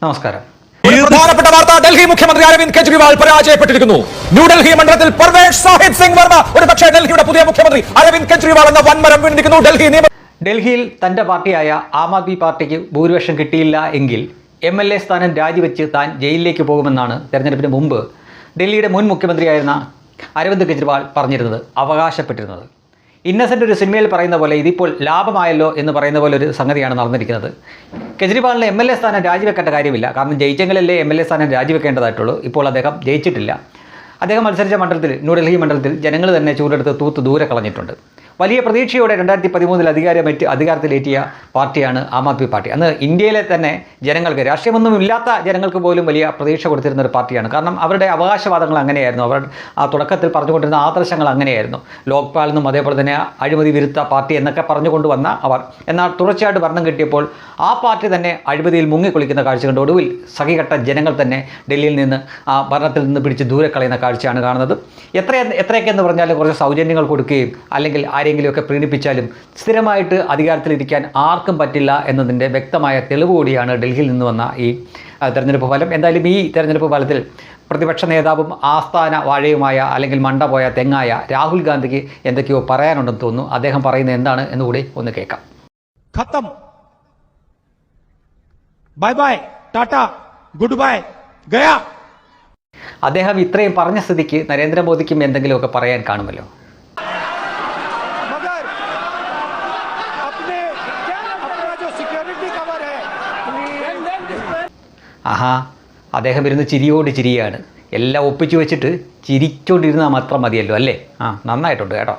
നമസ്കാരം. പ്രധാനപ്പെട്ട വാർത്ത, ഡൽഹി മുഖ്യമന്ത്രി അരവിന്ദ് കെജ്രിവാൾ പരാജയപ്പെട്ടിരിക്കുന്നു. ന്യൂഡൽഹി മണ്ഡലത്തിൽ പർവേഷ് സാഹിബ് സിംഗ് വർമ്മ ഒരു പക്ഷേ ഡൽഹിയുടെ പുതിയ മുഖ്യമന്ത്രി അരവിന്ദ് കെജ്രിവാൾ എന്ന വൻമരം വീണിരിക്കുന്നു. ഡൽഹിയിൽ തന്റെ പാർട്ടിയായ ആം ആദ്മി പാർട്ടിക്ക് ഭൂരിപക്ഷം കിട്ടിയില്ല എങ്കിൽ MLA സ്ഥാനം രാജിവെച്ച് താൻ ജയിലിലേക്ക് പോകുമെന്നാണ് തെരഞ്ഞെടുപ്പിന് മുമ്പ് ഡൽഹിയുടെ മുൻ മുഖ്യമന്ത്രിയായിരുന്ന അരവിന്ദ് കെജ്രിവാൾ പറഞ്ഞിരുന്നത്, അവകാശപ്പെട്ടിരുന്നത്. ഇന്നസെൻ്റ് ഒരു സിനിമയിൽ പറയുന്ന പോലെ ഇതിപ്പോൾ ലാഭമായല്ലോ എന്ന് പറയുന്ന പോലെ ഒരു സംഗതിയാണ് നടന്നിരിക്കുന്നത്. കെജ്രിവാളിന് MLA സ്ഥാനം രാജിവെക്കേണ്ട കാര്യമില്ല. കാരണം ജയിച്ചെങ്കിലല്ലേ MLA സ്ഥാനം രാജിവെക്കേണ്ടതായിട്ടുള്ളൂ. ഇപ്പോൾ അദ്ദേഹം ജയിച്ചിട്ടില്ല. അദ്ദേഹം മത്സരിച്ച മണ്ഡലത്തിൽ, ന്യൂഡൽഹി മണ്ഡലത്തിൽ ജനങ്ങൾ തന്നെ ചൂടെടുത്ത് തൂത്ത് ദൂരെ കളഞ്ഞിട്ടുണ്ട്. വലിയ പ്രതീക്ഷയോടെ 2013 അധികാരത്തിലേറ്റിയ പാർട്ടിയാണ് ആം ആദ്മി പാർട്ടി. അന്ന് ഇന്ത്യയിലെ തന്നെ ജനങ്ങൾക്ക്, രാഷ്ട്രീയമൊന്നും ഇല്ലാത്ത ജനങ്ങൾക്ക് പോലും വലിയ പ്രതീക്ഷ കൊടുത്തിരുന്ന ഒരു പാർട്ടിയാണ്. കാരണം അവരുടെ അവകാശവാദങ്ങൾ അങ്ങനെയായിരുന്നു. അവർ ആ തുടക്കത്തിൽ പറഞ്ഞുകൊണ്ടിരുന്ന ആദർശങ്ങൾ അങ്ങനെയായിരുന്നു. ലോക്പാൽ എന്നും അതേപോലെ തന്നെ അഴിമതി വിരുദ്ധ പാർട്ടി എന്നൊക്കെ പറഞ്ഞുകൊണ്ട് വന്ന അവർ, എന്നാൽ തുടർച്ചയായിട്ട് ഭരണം കിട്ടിയപ്പോൾ ആ പാർട്ടി തന്നെ അഴിമതിയിൽ മുങ്ങിക്കുളിക്കുന്ന കാഴ്ച കണ്ട് ഒടുവിൽ സഹികെട്ട ജനങ്ങൾ തന്നെ ഡൽഹിയിൽ നിന്ന് ആ ഭരണത്തിൽ നിന്ന് പിടിച്ച് ദൂരെ കളയുന്ന കാഴ്ചയാണ് കാണുന്നത്. എത്രയൊക്കെ എന്ന് പറഞ്ഞാലും കുറച്ച് സൗജന്യങ്ങൾ കൊടുക്കുകയും അല്ലെങ്കിൽ ആരെങ്കിലുമൊക്കെ പ്രീണിപ്പിച്ചാലും സ്ഥിരമായിട്ട് അധികാരത്തിലിരിക്കാൻ ആർക്കും പറ്റില്ല എന്നതിൻ്റെ വ്യക്തമായ തെളിവ് കൂടിയാണ് ഡൽഹിയിൽ നിന്ന് വന്ന ഈ തെരഞ്ഞെടുപ്പ് ഫലം. എന്തായാലും ഈ തെരഞ്ഞെടുപ്പ് ഫലത്തിൽ പ്രതിപക്ഷ നേതാവും ആസ്ഥാന വാഴയുമായ അല്ലെങ്കിൽ മണ്ട പോയ തെങ്ങായ രാഹുൽ ഗാന്ധിക്ക് എന്തൊക്കെയോ പറയാനുണ്ടെന്ന് തോന്നുന്നു. അദ്ദേഹം പറയുന്നത് എന്താണ് എന്നുകൂടി ഒന്ന് കേൾക്കാം. ഖത്തം, bye bye, tata, goodbye, ഗയാ. അദ്ദേഹം ഇത്രയും പറഞ്ഞ സ്ഥിതിക്ക് നരേന്ദ്രമോദിക്കും എന്തെങ്കിലുമൊക്കെ പറയാൻ കാണുമല്ലോ. ആഹാ, അദ്ദേഹം ഇരുന്ന് ചിരിയോട് ചിരിയാണ്. എല്ലാം ഒപ്പിച്ചു വെച്ചിട്ട് ചിരിച്ചോണ്ടിരുന്നാൽ മാത്രം മതിയല്ലോ അല്ലേ? നന്നായിട്ടുണ്ട് കേട്ടോ.